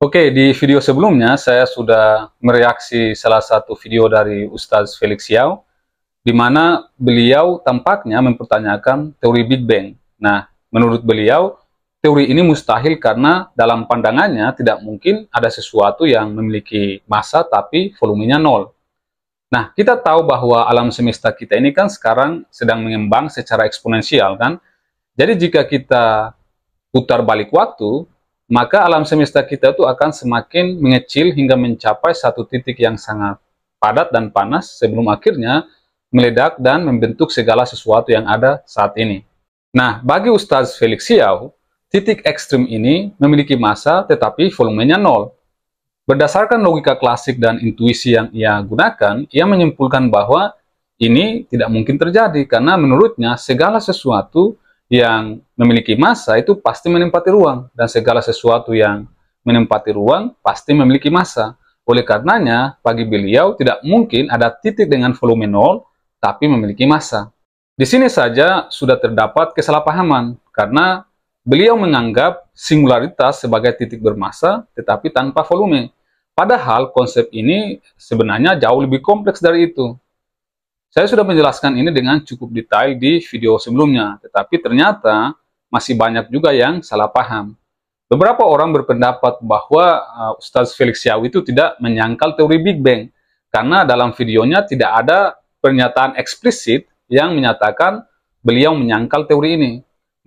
Oke, di video sebelumnya saya sudah mereaksi salah satu video dari Ustadz Felix Yao, di mana beliau tampaknya mempertanyakan teori Big Bang. Nah, menurut beliau, teori ini mustahil karena dalam pandangannya tidak mungkin ada sesuatu yang memiliki massa tapi volumenya nol. Nah, kita tahu bahwa alam semesta kita ini kan sekarang sedang mengembang secara eksponensial kan. Jadi jika kita putar balik waktu, maka alam semesta kita itu akan semakin mengecil hingga mencapai satu titik yang sangat padat dan panas sebelum akhirnya meledak dan membentuk segala sesuatu yang ada saat ini. Nah, bagi Ustadz Felix Yao, titik ekstrim ini memiliki massa tetapi volumenya nol. Berdasarkan logika klasik dan intuisi yang ia gunakan, ia menyimpulkan bahwa ini tidak mungkin terjadi karena menurutnya segala sesuatu yang memiliki massa itu pasti menempati ruang, dan segala sesuatu yang menempati ruang pasti memiliki massa. Oleh karenanya, bagi beliau tidak mungkin ada titik dengan volume nol tapi memiliki massa. Di sini saja sudah terdapat kesalahpahaman karena beliau menganggap singularitas sebagai titik bermassa tetapi tanpa volume. Padahal konsep ini sebenarnya jauh lebih kompleks dari itu. Saya sudah menjelaskan ini dengan cukup detail di video sebelumnya, tetapi ternyata masih banyak juga yang salah paham. Beberapa orang berpendapat bahwa Ustadz Felix Yao itu tidak menyangkal teori Big Bang, karena dalam videonya tidak ada pernyataan eksplisit yang menyatakan beliau menyangkal teori ini.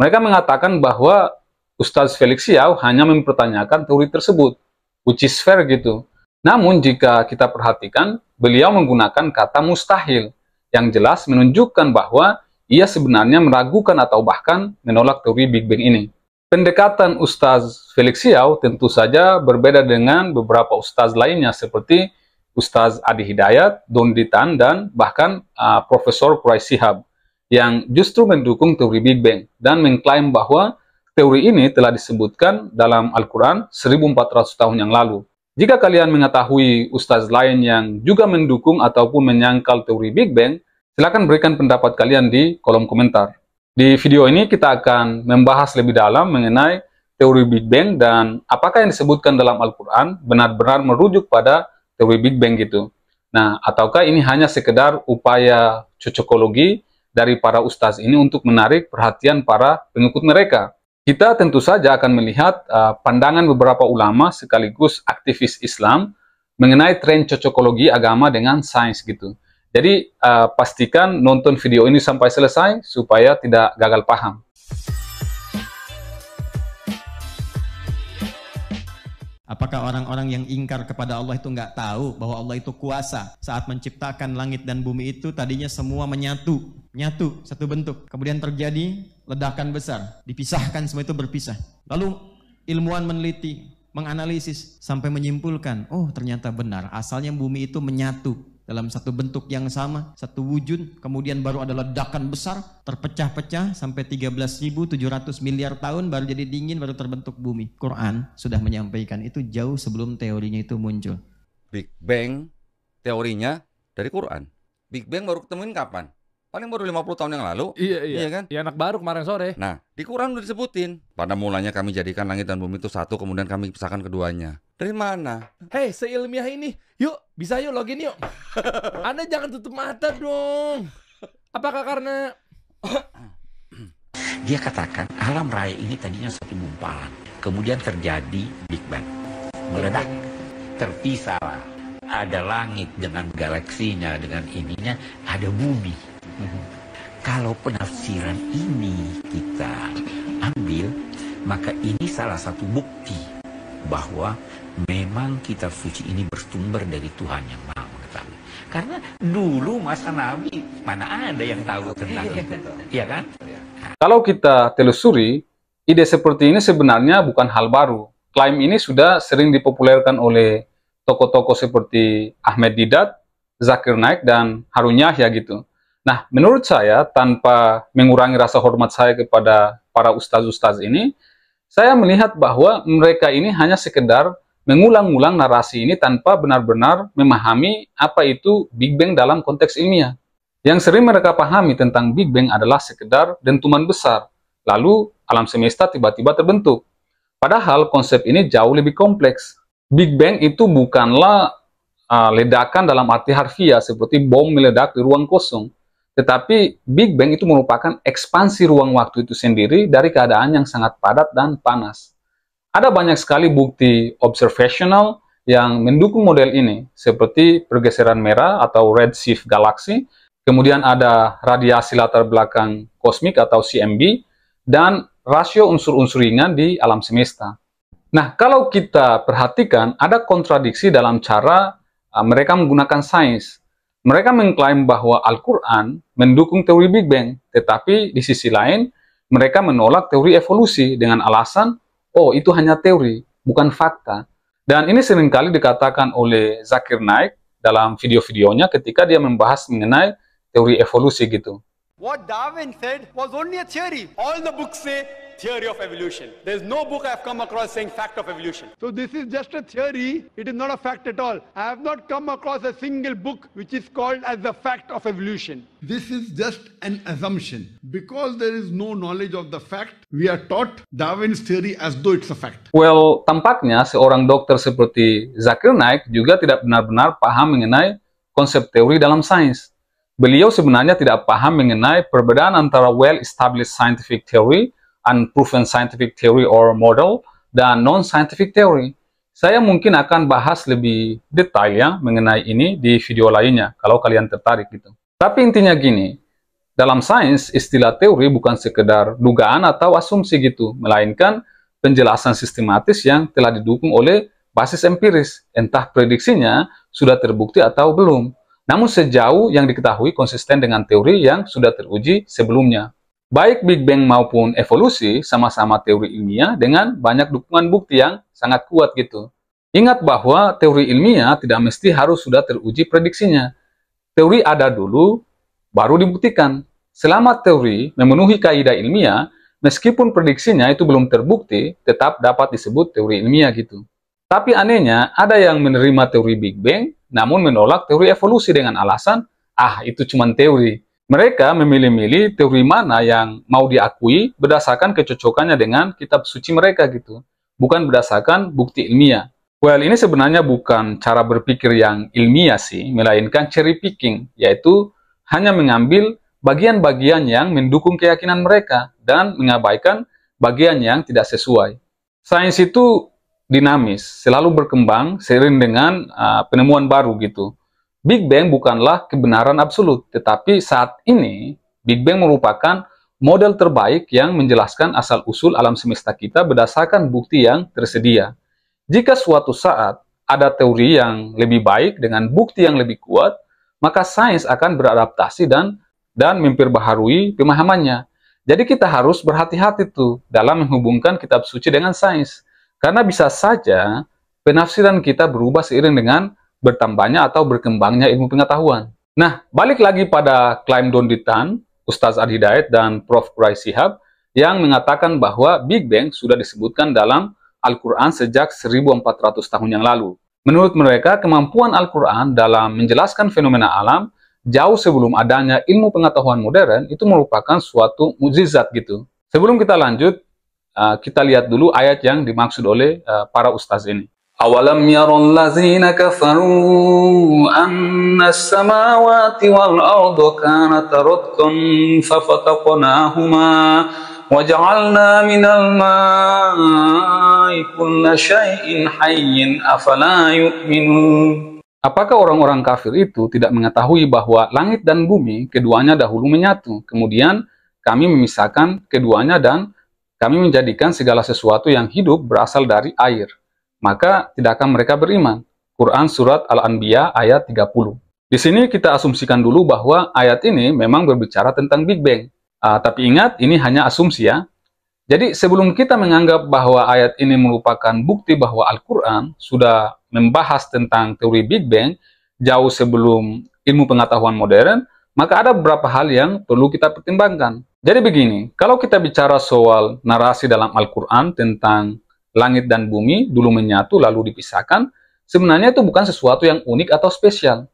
Mereka mengatakan bahwa Ustadz Felix Yao hanya mempertanyakan teori tersebut, which is fair gitu. Namun jika kita perhatikan, beliau menggunakan kata mustahil, yang jelas menunjukkan bahwa ia sebenarnya meragukan atau bahkan menolak teori Big Bang ini. Pendekatan Ustadz Felix Yao tentu saja berbeda dengan beberapa ustadz lainnya seperti Ustadz Adi Hidayat, Dondi Tan, dan bahkan Profesor Quraish Shihab yang justru mendukung teori Big Bang dan mengklaim bahwa teori ini telah disebutkan dalam Al-Quran 1400 tahun yang lalu. Jika kalian mengetahui ustadz lain yang juga mendukung ataupun menyangkal teori Big Bang, silakan berikan pendapat kalian di kolom komentar. Di video ini kita akan membahas lebih dalam mengenai teori Big Bang dan apakah yang disebutkan dalam Al-Quran benar-benar merujuk pada teori Big Bang gitu. Nah, ataukah ini hanya sekedar upaya cocokologi dari para ustadz ini untuk menarik perhatian para pengikut mereka. Kita tentu saja akan melihat pandangan beberapa ulama sekaligus aktivis Islam mengenai tren cocokologi agama dengan sains gitu. Jadi pastikan nonton video ini sampai selesai supaya tidak gagal paham. Apakah orang-orang yang ingkar kepada Allah itu nggak tahu bahwa Allah itu kuasa? Saat menciptakan langit dan bumi itu tadinya semua menyatu satu bentuk. Kemudian terjadi ledakan besar, dipisahkan, semua itu berpisah. Lalu ilmuwan meneliti, menganalisis sampai menyimpulkan, oh ternyata benar, asalnya bumi itu menyatu dalam satu bentuk yang sama, satu wujud, kemudian baru ada ledakan besar, terpecah-pecah sampai 13.700 miliar tahun baru jadi dingin, baru terbentuk bumi. Quran sudah menyampaikan itu jauh sebelum teorinya itu muncul. Big Bang teorinya dari Quran. Big Bang baru ketemuin kapan? Paling baru 50 tahun yang lalu. Iya kan? Ya, anak baru kemarin sore. Nah, di Quran udah disebutin. Pada mulanya kami jadikan langit dan bumi itu satu, kemudian kami pisahkan keduanya. Dari mana? Hei, seilmiah ini. Yuk, bisa yuk login yuk. Anda jangan tutup mata dong. Apakah karena dia katakan alam raya ini tadinya satu gumpalan, kemudian terjadi Big Bang, meledak, terpisah, ada langit dengan galaksinya, dengan ininya, ada bumi. Kalau penafsiran ini kita ambil, maka ini salah satu bukti bahwa memang kitab suci ini bersumber dari Tuhan yang Maha Mengetahui. Karena dulu masa Nabi mana ada yang tahu tentang itu, ya kan? Kalau kita telusuri, ide seperti ini sebenarnya bukan hal baru. Klaim ini sudah sering dipopulerkan oleh tokoh-tokoh seperti Ahmed Didat, Zakir Naik, dan Harun Yahya gitu. Nah, menurut saya, tanpa mengurangi rasa hormat saya kepada para ustaz-ustaz ini, saya melihat bahwa mereka ini hanya sekedar mengulang-ulang narasi ini tanpa benar-benar memahami apa itu Big Bang dalam konteks ilmiah. Yang sering mereka pahami tentang Big Bang adalah sekedar dentuman besar, lalu alam semesta tiba-tiba terbentuk. Padahal konsep ini jauh lebih kompleks. Big Bang itu bukanlah ledakan dalam arti harfiah seperti bom meledak di ruang kosong. Tetapi Big Bang itu merupakan ekspansi ruang waktu itu sendiri dari keadaan yang sangat padat dan panas. Ada banyak sekali bukti observational yang mendukung model ini, seperti pergeseran merah atau redshift galaksi, kemudian ada radiasi latar belakang kosmik atau CMB, dan rasio unsur-unsur ringan di alam semesta. Nah, kalau kita perhatikan, ada kontradiksi dalam cara mereka menggunakan sains. Mereka mengklaim bahwa Al-Quran mendukung teori Big Bang, tetapi di sisi lain, mereka menolak teori evolusi dengan alasan, oh itu hanya teori, bukan fakta. Dan ini seringkali dikatakan oleh Zakir Naik dalam video-videonya ketika dia membahas mengenai teori evolusi gitu. What Darwin said was only a theory. All the books say theory of evolution. There's no book I've come across saying fact of evolution. So this is just a theory. It is not a fact at all. I have not come across a single book which is called as the fact of evolution. This is just an assumption. Because there is no knowledge of the fact, we are taught Darwin's theory as though it's a fact. Well, tampaknya seorang dokter seperti Zakir Naik juga tidak benar-benar paham mengenai konsep teori dalam sains. Beliau sebenarnya tidak paham mengenai perbedaan antara well-established scientific theory, unproven scientific theory or model, dan non-scientific theory. Saya mungkin akan bahas lebih detail ya mengenai ini di video lainnya, kalau kalian tertarik gitu. Tapi intinya gini, dalam sains istilah teori bukan sekedar dugaan atau asumsi gitu, melainkan penjelasan sistematis yang telah didukung oleh basis empiris, entah prediksinya sudah terbukti atau belum. Namun sejauh yang diketahui konsisten dengan teori yang sudah teruji sebelumnya. Baik Big Bang maupun evolusi sama-sama teori ilmiah dengan banyak dukungan bukti yang sangat kuat gitu. Ingat bahwa teori ilmiah tidak mesti harus sudah teruji prediksinya. Teori ada dulu, baru dibuktikan. Selama teori memenuhi kaidah ilmiah, meskipun prediksinya itu belum terbukti, tetap dapat disebut teori ilmiah gitu. Tapi anehnya, ada yang menerima teori Big Bang, namun menolak teori evolusi dengan alasan, itu cuma teori. Mereka memilih-milih teori mana yang mau diakui berdasarkan kecocokannya dengan kitab suci mereka gitu, bukan berdasarkan bukti ilmiah. Well, ini sebenarnya bukan cara berpikir yang ilmiah sih, melainkan cherry picking, yaitu hanya mengambil bagian-bagian yang mendukung keyakinan mereka dan mengabaikan bagian yang tidak sesuai. Sains itu dinamis, selalu berkembang seiring dengan penemuan baru gitu. Big Bang bukanlah kebenaran absolut, tetapi saat ini Big Bang merupakan model terbaik yang menjelaskan asal-usul alam semesta kita berdasarkan bukti yang tersedia. Jika suatu saat ada teori yang lebih baik dengan bukti yang lebih kuat, maka sains akan beradaptasi dan memperbaharui pemahamannya. Jadi kita harus berhati-hati tuh dalam menghubungkan kitab suci dengan sains. Karena bisa saja penafsiran kita berubah seiring dengan bertambahnya atau berkembangnya ilmu pengetahuan. Nah, balik lagi pada klaim Don Ditan, Ustaz Adi Hidayat dan Prof. Quraish Shihab yang mengatakan bahwa Big Bang sudah disebutkan dalam Al-Quran sejak 1400 tahun yang lalu. Menurut mereka, kemampuan Al-Quran dalam menjelaskan fenomena alam jauh sebelum adanya ilmu pengetahuan modern itu merupakan suatu mukjizat gitu. Sebelum kita lanjut, kita lihat dulu ayat yang dimaksud oleh para ustaz ini. Awalam yaral ladzina kafaru anna as-samawati wal arda kanata ratqan fafataqnahuma wa ja'alna minal ma'i kulla syai'in hayyin afala yu'minun. Apakah orang-orang kafir itu tidak mengetahui bahwa langit dan bumi keduanya dahulu menyatu, kemudian kami memisahkan keduanya dan kami menjadikan segala sesuatu yang hidup berasal dari air. Maka tidakkah mereka beriman? Quran Surat Al-Anbiya ayat 30. Di sini kita asumsikan dulu bahwa ayat ini memang berbicara tentang Big Bang. Tapi ingat, ini hanya asumsi ya. Jadi sebelum kita menganggap bahwa ayat ini merupakan bukti bahwa Al-Quran sudah membahas tentang teori Big Bang jauh sebelum ilmu pengetahuan modern, maka ada beberapa hal yang perlu kita pertimbangkan. Jadi begini, kalau kita bicara soal narasi dalam Al-Quran tentang langit dan bumi dulu menyatu lalu dipisahkan, sebenarnya itu bukan sesuatu yang unik atau spesial.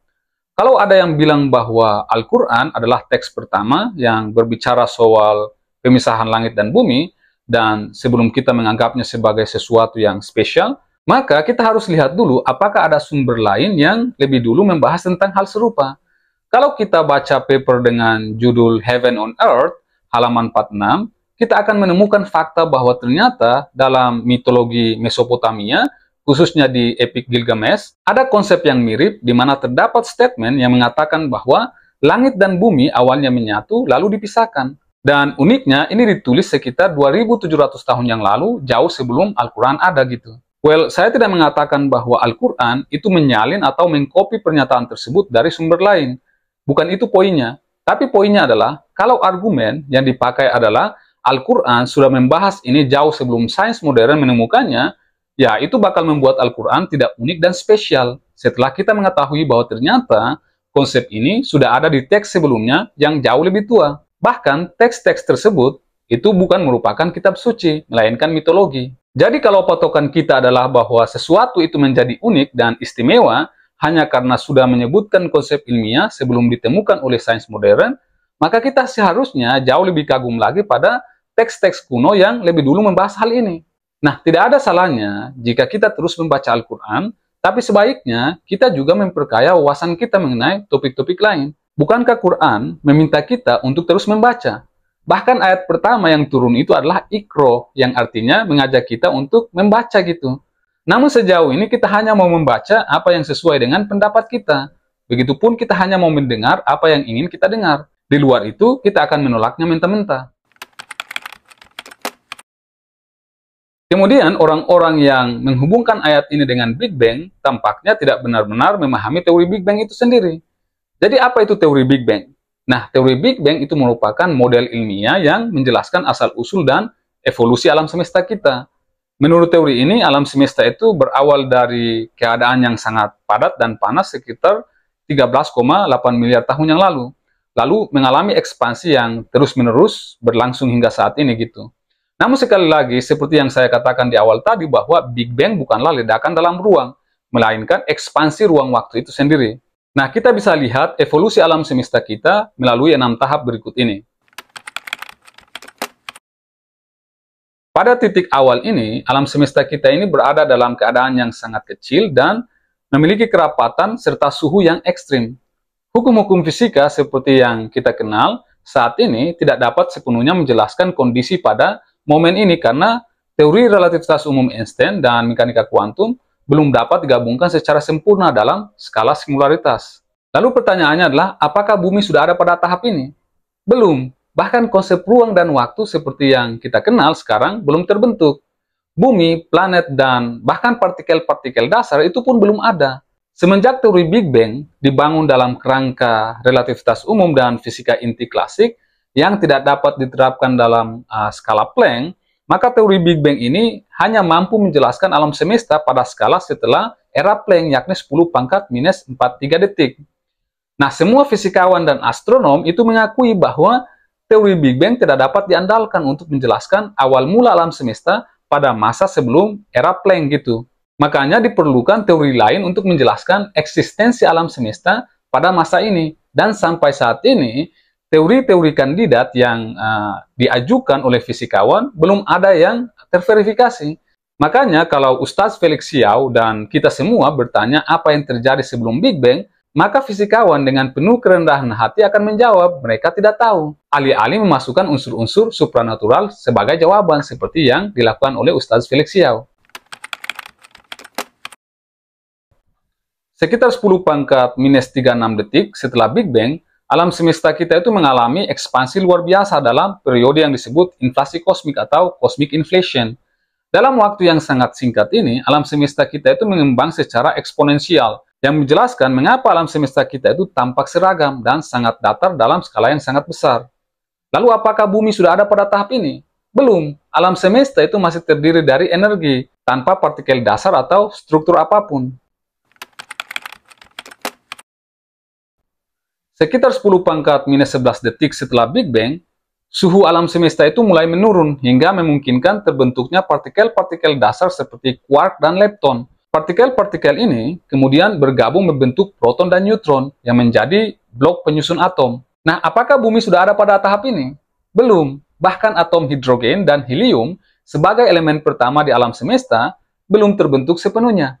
Kalau ada yang bilang bahwa Al-Quran adalah teks pertama yang berbicara soal pemisahan langit dan bumi, dan sebelum kita menganggapnya sebagai sesuatu yang spesial, Maka kita harus lihat dulu apakah ada sumber lain yang lebih dulu membahas tentang hal serupa. Kalau kita baca paper dengan judul Heaven on Earth, halaman 46, kita akan menemukan fakta bahwa ternyata dalam mitologi Mesopotamia, khususnya di Epik Gilgamesh, ada konsep yang mirip di mana terdapat statement yang mengatakan bahwa langit dan bumi awalnya menyatu lalu dipisahkan. Dan uniknya ini ditulis sekitar 2700 tahun yang lalu, jauh sebelum Al-Quran ada gitu. Well, saya tidak mengatakan bahwa Al-Quran itu menyalin atau mengcopy pernyataan tersebut dari sumber lain. Bukan itu poinnya. Tapi poinnya adalah, kalau argumen yang dipakai adalah Al-Quran sudah membahas ini jauh sebelum sains modern menemukannya, ya itu bakal membuat Al-Quran tidak unik dan spesial. Setelah kita mengetahui bahwa ternyata konsep ini sudah ada di teks sebelumnya yang jauh lebih tua. Bahkan teks-teks tersebut itu bukan merupakan kitab suci, melainkan mitologi. Jadi kalau patokan kita adalah bahwa sesuatu itu menjadi unik dan istimewa hanya karena sudah menyebutkan konsep ilmiah sebelum ditemukan oleh sains modern, maka kita seharusnya jauh lebih kagum lagi pada teks-teks kuno yang lebih dulu membahas hal ini. Nah, tidak ada salahnya jika kita terus membaca Al-Quran, tapi sebaiknya kita juga memperkaya wawasan kita mengenai topik-topik lain. Bukankah Quran meminta kita untuk terus membaca? Bahkan ayat pertama yang turun itu adalah Iqra, yang artinya mengajak kita untuk membaca gitu. Namun sejauh ini kita hanya mau membaca apa yang sesuai dengan pendapat kita. Begitupun kita hanya mau mendengar apa yang ingin kita dengar. Di luar itu kita akan menolaknya mentah-mentah. Kemudian orang-orang yang menghubungkan ayat ini dengan Big Bang tampaknya tidak benar-benar memahami teori Big Bang itu sendiri. Jadi apa itu teori Big Bang? Nah, teori Big Bang itu merupakan model ilmiah yang menjelaskan asal-usul dan evolusi alam semesta kita. Menurut teori ini, alam semesta itu berawal dari keadaan yang sangat padat dan panas sekitar 13,8 miliar tahun yang lalu. Lalu mengalami ekspansi yang terus-menerus berlangsung hingga saat ini gitu. Namun sekali lagi, seperti yang saya katakan di awal tadi bahwa Big Bang bukanlah ledakan dalam ruang, melainkan ekspansi ruang waktu itu sendiri. Nah, kita bisa lihat evolusi alam semesta kita melalui 6 tahap berikut ini. Pada titik awal ini, alam semesta kita ini berada dalam keadaan yang sangat kecil dan memiliki kerapatan serta suhu yang ekstrim. Hukum-hukum fisika seperti yang kita kenal saat ini tidak dapat sepenuhnya menjelaskan kondisi pada momen ini karena teori relativitas umum Einstein dan mekanika kuantum belum dapat digabungkan secara sempurna dalam skala singularitas. Lalu pertanyaannya adalah, apakah bumi sudah ada pada tahap ini? Belum. Bahkan konsep ruang dan waktu seperti yang kita kenal sekarang belum terbentuk. Bumi, planet, dan bahkan partikel-partikel dasar itu pun belum ada. Semenjak teori Big Bang dibangun dalam kerangka relativitas umum dan fisika inti klasik yang tidak dapat diterapkan dalam skala Planck, maka teori Big Bang ini hanya mampu menjelaskan alam semesta pada skala setelah era Planck, yakni 10⁻⁻43 detik. Nah, semua fisikawan dan astronom itu mengakui bahwa teori Big Bang tidak dapat diandalkan untuk menjelaskan awal mula alam semesta pada masa sebelum era Planck gitu. Makanya diperlukan teori lain untuk menjelaskan eksistensi alam semesta pada masa ini. Dan sampai saat ini, teori-teori kandidat yang diajukan oleh fisikawan belum ada yang terverifikasi. Makanya kalau Ustadz Felix Xiao dan kita semua bertanya apa yang terjadi sebelum Big Bang, maka fisikawan dengan penuh kerendahan hati akan menjawab mereka tidak tahu. Alih-alih memasukkan unsur-unsur supranatural sebagai jawaban seperti yang dilakukan oleh Ustadz Felix Xiao. Sekitar 10⁻⁻36 detik setelah Big Bang, alam semesta kita itu mengalami ekspansi luar biasa dalam periode yang disebut inflasi kosmik atau cosmic inflation. Dalam waktu yang sangat singkat ini, alam semesta kita itu mengembang secara eksponensial, yang menjelaskan mengapa alam semesta kita itu tampak seragam dan sangat datar dalam skala yang sangat besar. Lalu apakah bumi sudah ada pada tahap ini? Belum. Alam semesta itu masih terdiri dari energi, tanpa partikel dasar atau struktur apapun. Sekitar 10⁻⁻11 detik setelah Big Bang, suhu alam semesta itu mulai menurun hingga memungkinkan terbentuknya partikel-partikel dasar seperti quark dan lepton. Partikel-partikel ini kemudian bergabung membentuk proton dan neutron yang menjadi blok penyusun atom. Nah, apakah bumi sudah ada pada tahap ini? Belum. Bahkan atom hidrogen dan helium sebagai elemen pertama di alam semesta belum terbentuk sepenuhnya.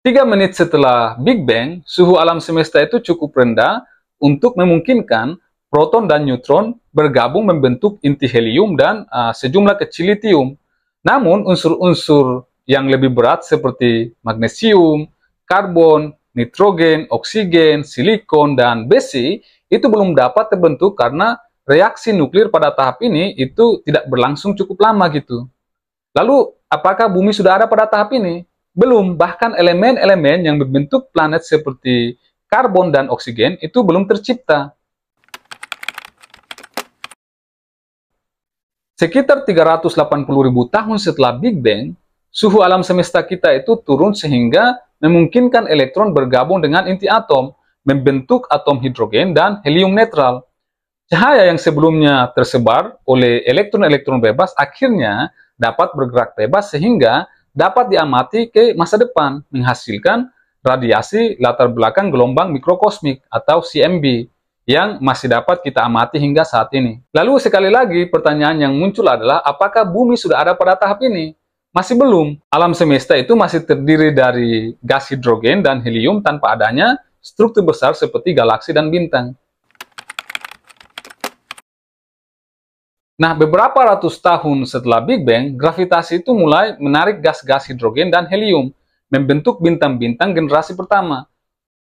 3 menit setelah Big Bang, suhu alam semesta itu cukup rendah untuk memungkinkan proton dan neutron bergabung membentuk inti helium dan sejumlah kecil litium. Namun, unsur-unsur yang lebih berat seperti magnesium, karbon, nitrogen, oksigen, silikon, dan besi itu belum dapat terbentuk karena reaksi nuklir pada tahap ini itu tidak berlangsung cukup lama gitu. Lalu, apakah bumi sudah ada pada tahap ini? Belum, bahkan elemen-elemen yang membentuk planet seperti karbon dan oksigen itu belum tercipta. Sekitar 380.000 tahun setelah Big Bang, suhu alam semesta kita itu turun sehingga memungkinkan elektron bergabung dengan inti atom, membentuk atom hidrogen dan helium netral. Cahaya yang sebelumnya tersebar oleh elektron-elektron bebas akhirnya dapat bergerak bebas sehingga dapat diamati ke masa depan, menghasilkan radiasi latar belakang gelombang mikrokosmik atau CMB yang masih dapat kita amati hingga saat ini. Lalu sekali lagi pertanyaan yang muncul adalah apakah bumi sudah ada pada tahap ini? Masih belum. Alam semesta itu masih terdiri dari gas hidrogen dan helium tanpa adanya struktur besar seperti galaksi dan bintang. Nah, beberapa ratus tahun setelah Big Bang, gravitasi itu mulai menarik gas-gas hidrogen dan helium, membentuk bintang-bintang generasi pertama.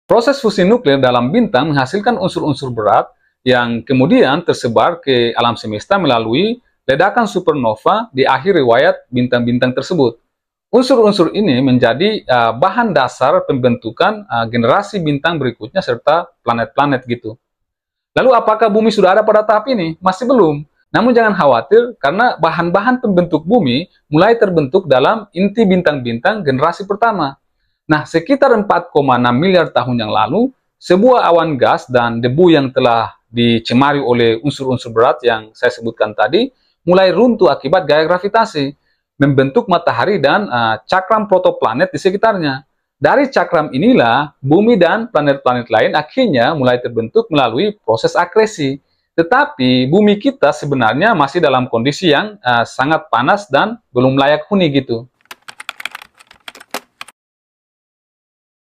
Proses fusi nuklir dalam bintang menghasilkan unsur-unsur berat yang kemudian tersebar ke alam semesta melalui ledakan supernova di akhir riwayat bintang-bintang tersebut. Unsur-unsur ini menjadi bahan dasar pembentukan generasi bintang berikutnya serta planet-planet gitu. Lalu apakah bumi sudah ada pada tahap ini? Masih belum. Namun jangan khawatir karena bahan-bahan pembentuk bumi mulai terbentuk dalam inti bintang-bintang generasi pertama. Nah, sekitar 4,6 miliar tahun yang lalu, sebuah awan gas dan debu yang telah dicemari oleh unsur-unsur berat yang saya sebutkan tadi, mulai runtuh akibat gaya gravitasi, membentuk matahari dan cakram protoplanet di sekitarnya. Dari cakram inilah, bumi dan planet-planet lain akhirnya mulai terbentuk melalui proses akresi. Tetapi bumi kita sebenarnya masih dalam kondisi yang sangat panas dan belum layak huni gitu.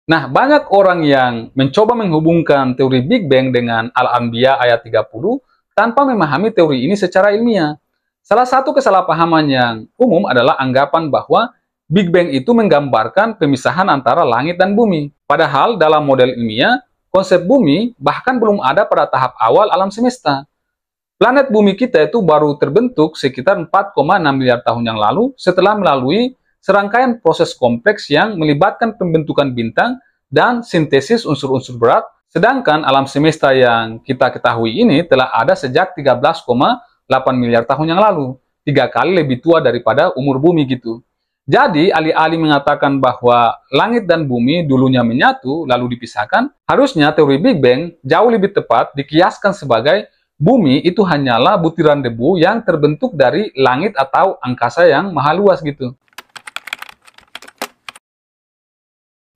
Nah, banyak orang yang mencoba menghubungkan teori Big Bang dengan Al-Anbiya ayat 30 tanpa memahami teori ini secara ilmiah. Salah satu kesalahpahaman yang umum adalah anggapan bahwa Big Bang itu menggambarkan pemisahan antara langit dan bumi. Padahal dalam model ilmiah, konsep bumi bahkan belum ada pada tahap awal alam semesta. Planet bumi kita itu baru terbentuk sekitar 4,6 miliar tahun yang lalu setelah melalui serangkaian proses kompleks yang melibatkan pembentukan bintang dan sintesis unsur-unsur berat, sedangkan alam semesta yang kita ketahui ini telah ada sejak 13,8 miliar tahun yang lalu, 3 kali lebih tua daripada umur bumi gitu. Jadi, alih-alih mengatakan bahwa langit dan bumi dulunya menyatu lalu dipisahkan, harusnya teori Big Bang jauh lebih tepat dikiaskan sebagai bumi itu hanyalah butiran debu yang terbentuk dari langit atau angkasa yang maha luas gitu.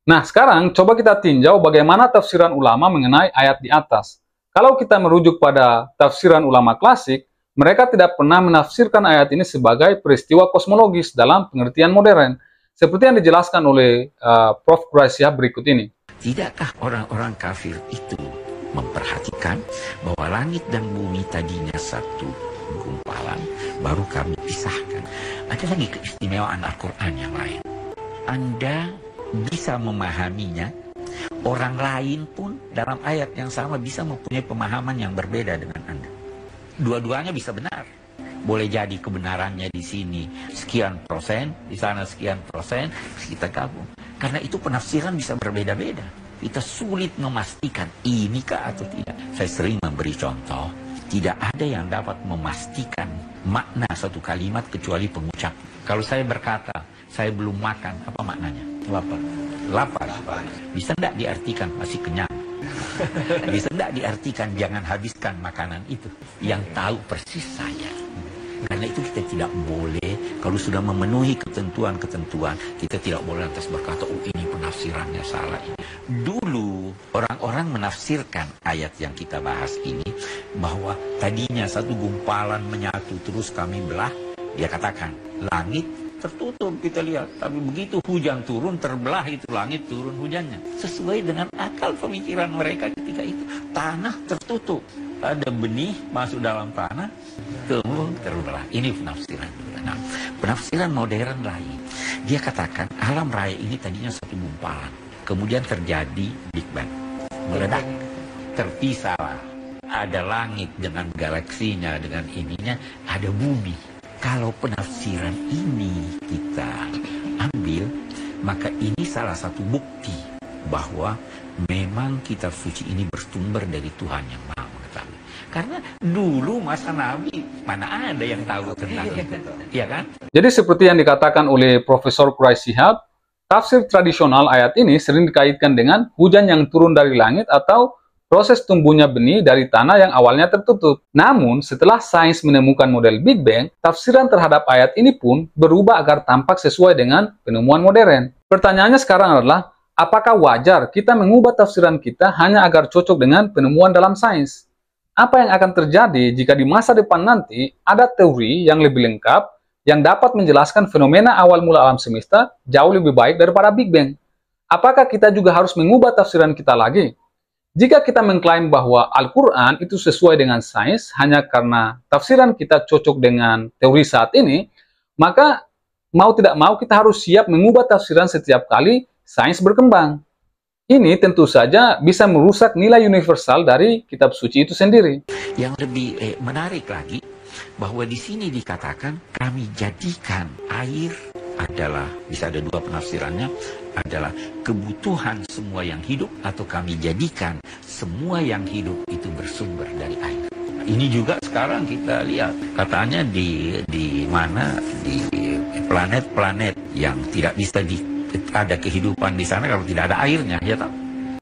Nah, sekarang coba kita tinjau bagaimana tafsiran ulama mengenai ayat di atas. Kalau kita merujuk pada tafsiran ulama klasik, mereka tidak pernah menafsirkan ayat ini sebagai peristiwa kosmologis dalam pengertian modern, seperti yang dijelaskan oleh Prof. Quraisyah berikut ini. Tidakkah orang-orang kafir itu memperhatikan bahwa langit dan bumi tadinya satu gumpalan, baru kami pisahkan? Ada lagi keistimewaan Al-Quran yang lain. Anda bisa memahaminya, orang lain pun dalam ayat yang sama bisa mempunyai pemahaman yang berbeda dengan Anda. Dua-duanya bisa benar. Boleh jadi kebenarannya di sini sekian persen, di sana sekian persen, kita gabung. Karena itu penafsiran bisa berbeda-beda. Kita sulit memastikan inikah atau tidak. Saya sering memberi contoh, tidak ada yang dapat memastikan makna satu kalimat kecuali pengucap. Kalau saya berkata, saya belum makan, apa maknanya? Lapar. Lapar. Bisa tidak diartikan masih kenyang? Bisa tidak diartikan jangan habiskan makanan itu? Yang tahu persis saya. Karena itu kita tidak boleh, kalau sudah memenuhi ketentuan-ketentuan, kita tidak boleh lantas berkata, oh ini penafsirannya salah. Dulu orang-orang menafsirkan ayat yang kita bahas ini, bahwa tadinya satu gumpalan menyatu terus kami belah, Dia katakan, langit tertutup kita lihat, tapi begitu hujan turun, terbelah itu langit, turun hujannya. Sesuai dengan akal pemikiran mereka ketika itu. Tanah tertutup, ada benih masuk dalam tanah, tumbuh terbelah. Ini penafsiran. Nah, penafsiran modern lain, dia katakan alam raya ini tadinya satu gumpalan, kemudian terjadi Big Bang, meledak, terpisah. Ada langit dengan galaksinya, dengan ininya, ada bumi. Kalau penafsiran ini kita ambil, maka ini salah satu bukti bahwa memang kitab suci ini bersumber dari Tuhan yang Maha Mengetahui. Karena dulu masa Nabi, mana ada yang tahu tentang itu, ya kan? Jadi seperti yang dikatakan oleh Profesor Quraish Shihab, tafsir tradisional ayat ini sering dikaitkan dengan hujan yang turun dari langit atau proses tumbuhnya benih dari tanah yang awalnya tertutup. Namun, setelah sains menemukan model Big Bang, tafsiran terhadap ayat ini pun berubah agar tampak sesuai dengan penemuan modern. Pertanyaannya sekarang adalah, apakah wajar kita mengubah tafsiran kita hanya agar cocok dengan penemuan dalam sains? Apa yang akan terjadi jika di masa depan nanti ada teori yang lebih lengkap yang dapat menjelaskan fenomena awal mula alam semesta jauh lebih baik daripada Big Bang? Apakah kita juga harus mengubah tafsiran kita lagi? Jika kita mengklaim bahwa Al-Quran itu sesuai dengan sains hanya karena tafsiran kita cocok dengan teori saat ini, maka mau tidak mau kita harus siap mengubah tafsiran setiap kali sains berkembang. Ini tentu saja bisa merusak nilai universal dari kitab suci itu sendiri. Yang lebih menarik lagi, bahwa di sini dikatakan kami jadikan air adalah, bisa ada dua penafsirannya, adalah kebutuhan semua yang hidup, atau kami jadikan semua yang hidup itu bersumber dari air. Ini juga sekarang kita lihat, katanya di mana, di planet-planet yang tidak bisa ada kehidupan di sana kalau tidak ada airnya, ya tak?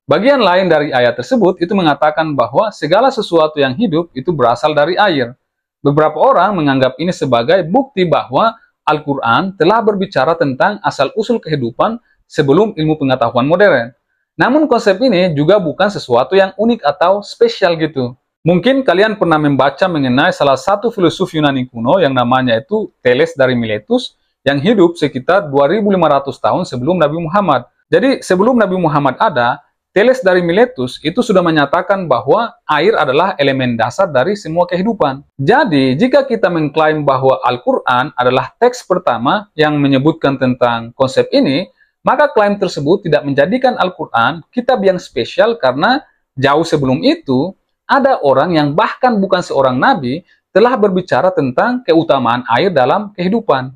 Bagian lain dari ayat tersebut itu mengatakan bahwa segala sesuatu yang hidup itu berasal dari air. Beberapa orang menganggap ini sebagai bukti bahwa Al-Quran telah berbicara tentang asal-usul kehidupan sebelum ilmu pengetahuan modern. Namun konsep ini juga bukan sesuatu yang unik atau spesial gitu. Mungkin kalian pernah membaca mengenai salah satu filosof Yunani kuno yang namanya itu Thales dari Miletus yang hidup sekitar 2500 tahun sebelum Nabi Muhammad. Jadi sebelum Nabi Muhammad ada, Thales dari Miletus itu sudah menyatakan bahwa air adalah elemen dasar dari semua kehidupan. Jadi, jika kita mengklaim bahwa Al-Quran adalah teks pertama yang menyebutkan tentang konsep ini, maka klaim tersebut tidak menjadikan Al-Quran kitab yang spesial karena jauh sebelum itu, ada orang yang bahkan bukan seorang nabi telah berbicara tentang keutamaan air dalam kehidupan.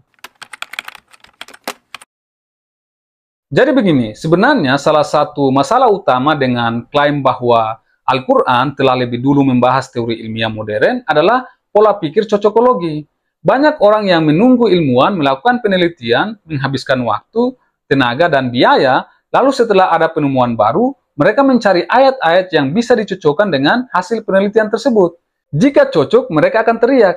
Jadi begini, sebenarnya salah satu masalah utama dengan klaim bahwa Al-Quran telah lebih dulu membahas teori ilmiah modern adalah pola pikir cocokologi. Banyak orang yang menunggu ilmuwan melakukan penelitian, menghabiskan waktu, tenaga, dan biaya, lalu setelah ada penemuan baru, mereka mencari ayat-ayat yang bisa dicocokkan dengan hasil penelitian tersebut. Jika cocok, mereka akan teriak,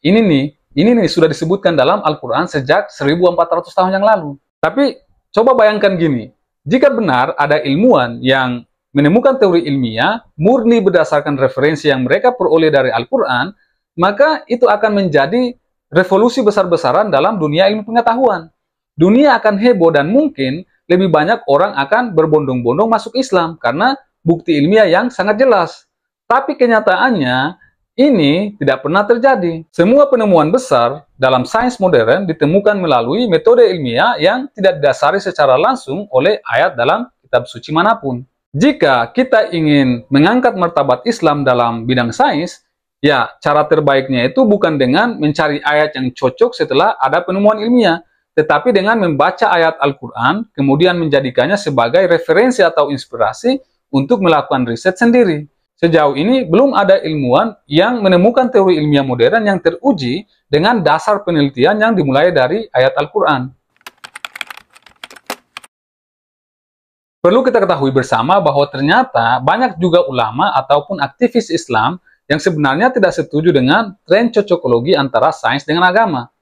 ini nih sudah disebutkan dalam Al-Quran sejak 1400 tahun yang lalu. Tapi coba bayangkan gini, jika benar ada ilmuwan yang menemukan teori ilmiah murni berdasarkan referensi yang mereka peroleh dari Al-Quran, maka itu akan menjadi revolusi besar-besaran dalam dunia ilmu pengetahuan. Dunia akan heboh dan mungkin lebih banyak orang akan berbondong-bondong masuk Islam karena bukti ilmiah yang sangat jelas. Tapi kenyataannya, ini tidak pernah terjadi. Semua penemuan besar dalam sains modern ditemukan melalui metode ilmiah yang tidak didasari secara langsung oleh ayat dalam kitab suci manapun. Jika kita ingin mengangkat martabat Islam dalam bidang sains, ya cara terbaiknya itu bukan dengan mencari ayat yang cocok setelah ada penemuan ilmiah, tetapi dengan membaca ayat Al-Quran, kemudian menjadikannya sebagai referensi atau inspirasi untuk melakukan riset sendiri. Sejauh ini, belum ada ilmuwan yang menemukan teori ilmiah modern yang teruji dengan dasar penelitian yang dimulai dari ayat Al-Quran. Perlu kita ketahui bersama bahwa ternyata banyak juga ulama ataupun aktivis Islam yang sebenarnya tidak setuju dengan tren cocokologi antara sains dengan agama.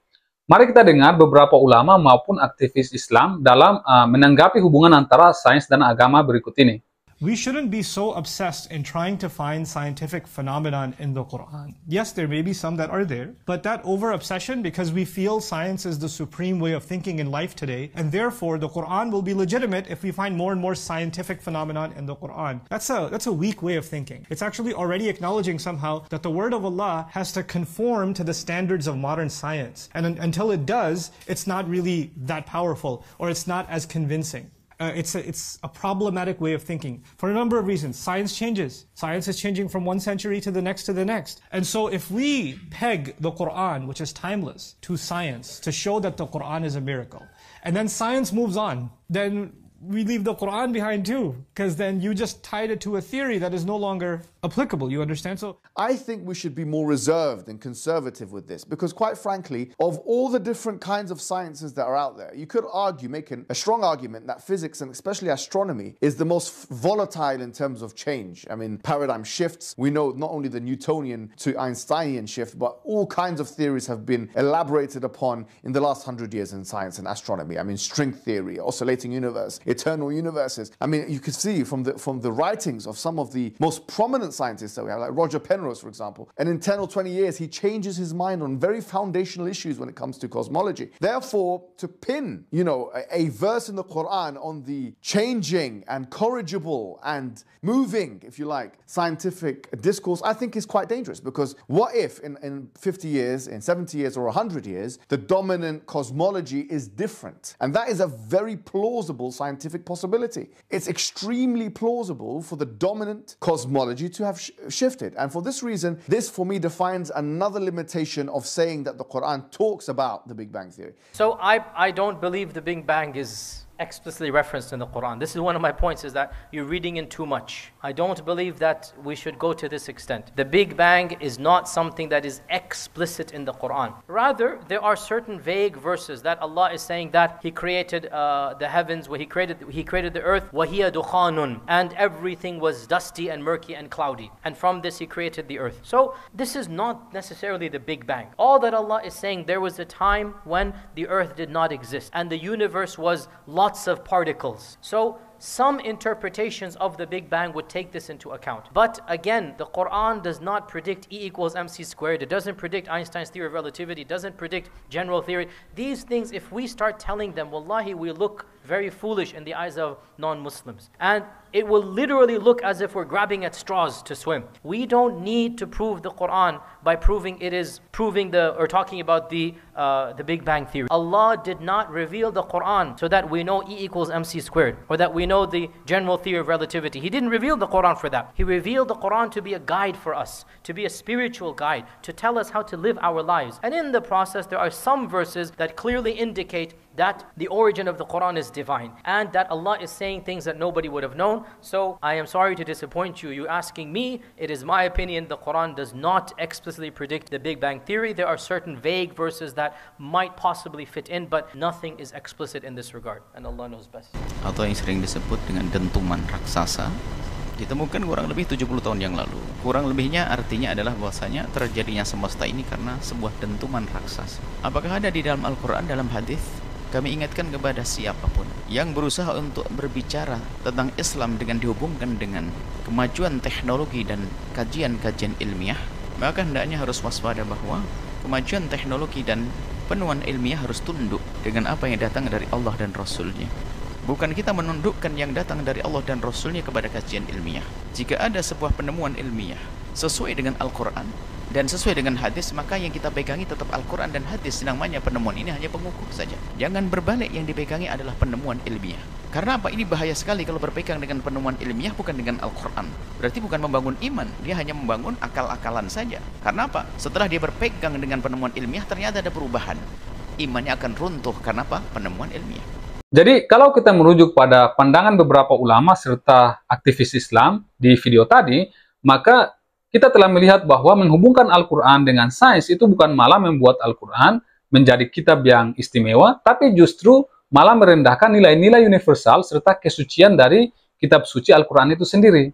Mari kita dengar beberapa ulama maupun aktivis Islam dalam menanggapi hubungan antara sains dan agama berikut ini. we shouldn't be so obsessed in trying to find scientific phenomenon in the Quran. Yes, there may be some that are there, but that over-obsession, because we feel science is the supreme way of thinking in life today, and therefore the Quran will be legitimate if we find more and more scientific phenomenon in the Quran. That's a weak way of thinking. It's actually already acknowledging somehow that the word of Allah has to conform to the standards of modern science. And until it does, it's not really that powerful, or it's not as convincing. It's a problematic way of thinking for a number of reasons. Science changes. Science is changing from one century to the next. And so if we peg the Quran, which is timeless, to science to show that the Quran is a miracle, and then science moves on, then we leave the Quran behind too, because then you just tied it to a theory that is no longer applicable. You understand? So I think we should be more reserved and conservative with this, because quite frankly, of all the different kinds of sciences that are out there, you could argue, make a strong argument that physics and especially astronomy is the most volatile in terms of change. I mean, paradigm shifts. We know not only the Newtonian to Einsteinian shift, but all kinds of theories have been elaborated upon in the last 100 years in science and astronomy. I mean, string theory, oscillating universe, eternal universes. I mean, you could see from the writings of some of the most prominent scientists that we have, like Roger Penrose, for example, and in 10 or 20 years, he changes his mind on very foundational issues when it comes to cosmology. Therefore, to pin, a verse in the Quran on the changing and corrigible and moving, if you like, scientific discourse, I think is quite dangerous, because what if in 50 years, in 70 years, or 100 years, the dominant cosmology is different? And that is a very plausible scientific possibility. It's extremely plausible for the dominant cosmology to have shifted. And for this reason, this for me defines another limitation of saying that the Quran talks about the Big Bang Theory. So I don't believe the Big Bang is explicitly referenced in the Quran. This is one of my points, is that you're reading in too much. I don't believe that we should go to this extent. The Big Bang is not something that is explicit in the Quran. Rather, there are certain vague verses that Allah is saying that He created the heavens, where He created the earth, وَهِيَ دُخَانٌ, and everything was dusty and murky and cloudy. And from this He created the earth. So this is not necessarily the Big Bang. All that Allah is saying, there was a time when the earth did not exist and the universe was lots of particles. So some interpretations of the Big Bang would take this into account. But again, the Quran does not predict E equals mc squared. It doesn't predict Einstein's theory of relativity. It doesn't predict general theory. These things, if we start telling them, wallahi, we look very foolish in the eyes of non-Muslims. And it will literally look as if we're grabbing at straws to swim. We don't need to prove the Quran by talking about the Big Bang Theory. Allah did not reveal the Quran so that we know E equals mc squared, or that we know the general theory of relativity. He didn't reveal the Quran for that. He revealed the Quran to be a guide for us, to be a spiritual guide, to tell us how to live our lives. And in the process, there are some verses that clearly indicate that the origin of the Quran is divine, and that Allah is saying things that nobody would have known. So I am sorry to disappoint you. You're asking me, it is my opinion the Quran does not explicitly predict the Big Bang Theory. There are certain vague verses that might possibly fit in, but nothing is explicit in this regard, and Allah knows best. Atau yang sering disebut dengan dentuman raksasa, ditemukan kurang lebih 70 tahun yang lalu. Kurang lebihnya artinya adalah bahwasanya terjadinya semesta ini karena sebuah dentuman raksasa. Apakah ada di dalam Al-Quran, dalam hadis? Kami ingatkan kepada siapapun yang berusaha untuk berbicara tentang Islam dengan dihubungkan dengan kemajuan teknologi dan kajian-kajian ilmiah, maka hendaknya harus waspada bahwa kemajuan teknologi dan penemuan ilmiah harus tunduk dengan apa yang datang dari Allah dan Rasul-Nya. Bukan kita menundukkan yang datang dari Allah dan Rasul-Nya kepada kajian ilmiah. Jika ada sebuah penemuan ilmiah sesuai dengan Al-Quran dan sesuai dengan hadis, maka yang kita pegangi tetap Al-Quran dan hadis. Namanya penemuan ini hanya pengukuh saja. Jangan berbalik, yang dipegangi adalah penemuan ilmiah. Karena apa? Ini bahaya sekali kalau berpegang dengan penemuan ilmiah bukan dengan Al-Quran. Berarti bukan membangun iman, dia hanya membangun akal-akalan saja. Karena apa? Setelah dia berpegang dengan penemuan ilmiah, ternyata ada perubahan. Imannya akan runtuh. Karena apa? Penemuan ilmiah. Jadi kalau kita merujuk pada pandangan beberapa ulama serta aktivis Islam di video tadi, maka kita telah melihat bahwa menghubungkan Al-Quran dengan sains itu bukan malah membuat Al-Quran menjadi kitab yang istimewa, tapi justru malah merendahkan nilai-nilai universal serta kesucian dari kitab suci Al-Quran itu sendiri.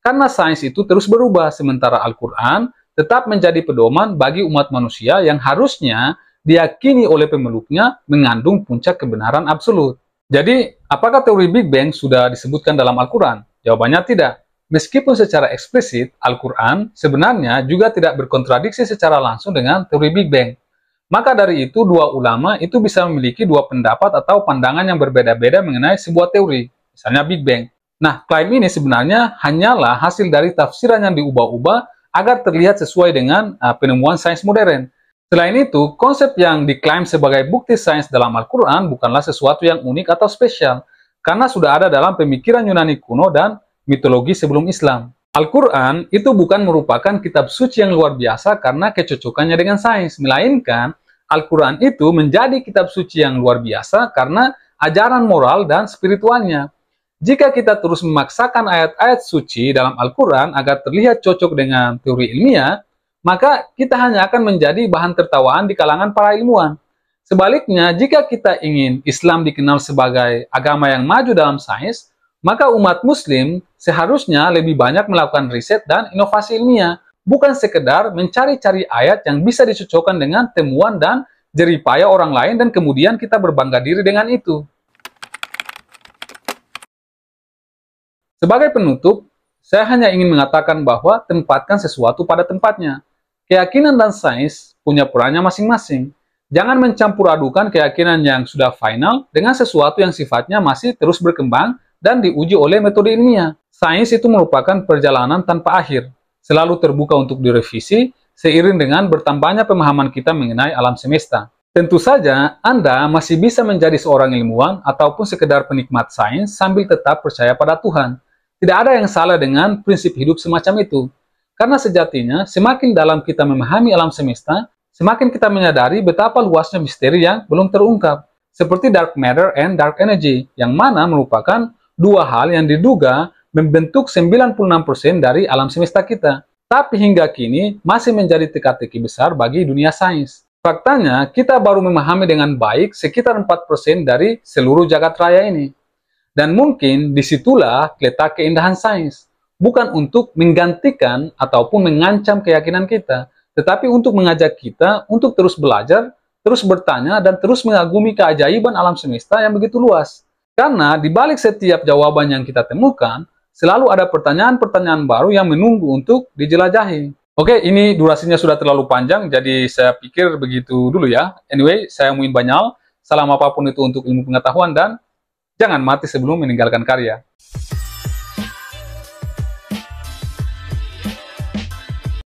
Karena sains itu terus berubah, sementara Al-Quran tetap menjadi pedoman bagi umat manusia yang harusnya diyakini oleh pemeluknya mengandung puncak kebenaran absolut. Jadi, apakah teori Big Bang sudah disebutkan dalam Al-Quran? Jawabannya tidak. Meskipun secara eksplisit, Al-Quran sebenarnya juga tidak berkontradiksi secara langsung dengan teori Big Bang. Maka dari itu, dua ulama itu bisa memiliki dua pendapat atau pandangan yang berbeda-beda mengenai sebuah teori, misalnya Big Bang. Nah, klaim ini sebenarnya hanyalah hasil dari tafsiran yang diubah-ubah agar terlihat sesuai dengan penemuan sains modern. Selain itu, konsep yang diklaim sebagai bukti sains dalam Al-Quran bukanlah sesuatu yang unik atau spesial, karena sudah ada dalam pemikiran Yunani kuno dan mitologi sebelum Islam. Al-Quran itu bukan merupakan kitab suci yang luar biasa karena kecocokannya dengan sains, melainkan Al-Quran itu menjadi kitab suci yang luar biasa karena ajaran moral dan spiritualnya. Jika kita terus memaksakan ayat-ayat suci dalam Al-Quran agar terlihat cocok dengan teori ilmiah, maka kita hanya akan menjadi bahan tertawaan di kalangan para ilmuwan. Sebaliknya, jika kita ingin Islam dikenal sebagai agama yang maju dalam sains, maka umat muslim seharusnya lebih banyak melakukan riset dan inovasi ilmiah, bukan sekedar mencari-cari ayat yang bisa dicocokkan dengan temuan dan jeripaya orang lain dan kemudian kita berbangga diri dengan itu. Sebagai penutup, saya hanya ingin mengatakan bahwa tempatkan sesuatu pada tempatnya. Keyakinan dan sains punya perannya masing-masing. Jangan mencampur adukan keyakinan yang sudah final dengan sesuatu yang sifatnya masih terus berkembang dan diuji oleh metode ilmiah. Sains itu merupakan perjalanan tanpa akhir, selalu terbuka untuk direvisi seiring dengan bertambahnya pemahaman kita mengenai alam semesta. Tentu saja, Anda masih bisa menjadi seorang ilmuwan ataupun sekedar penikmat sains sambil tetap percaya pada Tuhan. Tidak ada yang salah dengan prinsip hidup semacam itu. Karena sejatinya, semakin dalam kita memahami alam semesta, semakin kita menyadari betapa luasnya misteri yang belum terungkap. Seperti dark matter and dark energy, yang mana merupakan dua hal yang diduga membentuk 96% dari alam semesta kita. Tapi hingga kini masih menjadi teka-teki besar bagi dunia sains. Faktanya, kita baru memahami dengan baik sekitar 4% dari seluruh jagat raya ini. Dan mungkin disitulah letak keindahan sains. Bukan untuk menggantikan ataupun mengancam keyakinan kita, tetapi untuk mengajak kita untuk terus belajar, terus bertanya, dan terus mengagumi keajaiban alam semesta yang begitu luas. Karena di balik setiap jawaban yang kita temukan, selalu ada pertanyaan-pertanyaan baru yang menunggu untuk dijelajahi. Oke, ini durasinya sudah terlalu panjang, jadi saya pikir begitu dulu ya. Anyway, saya Muin Banyal, salam apapun itu untuk ilmu pengetahuan dan jangan mati sebelum meninggalkan karya.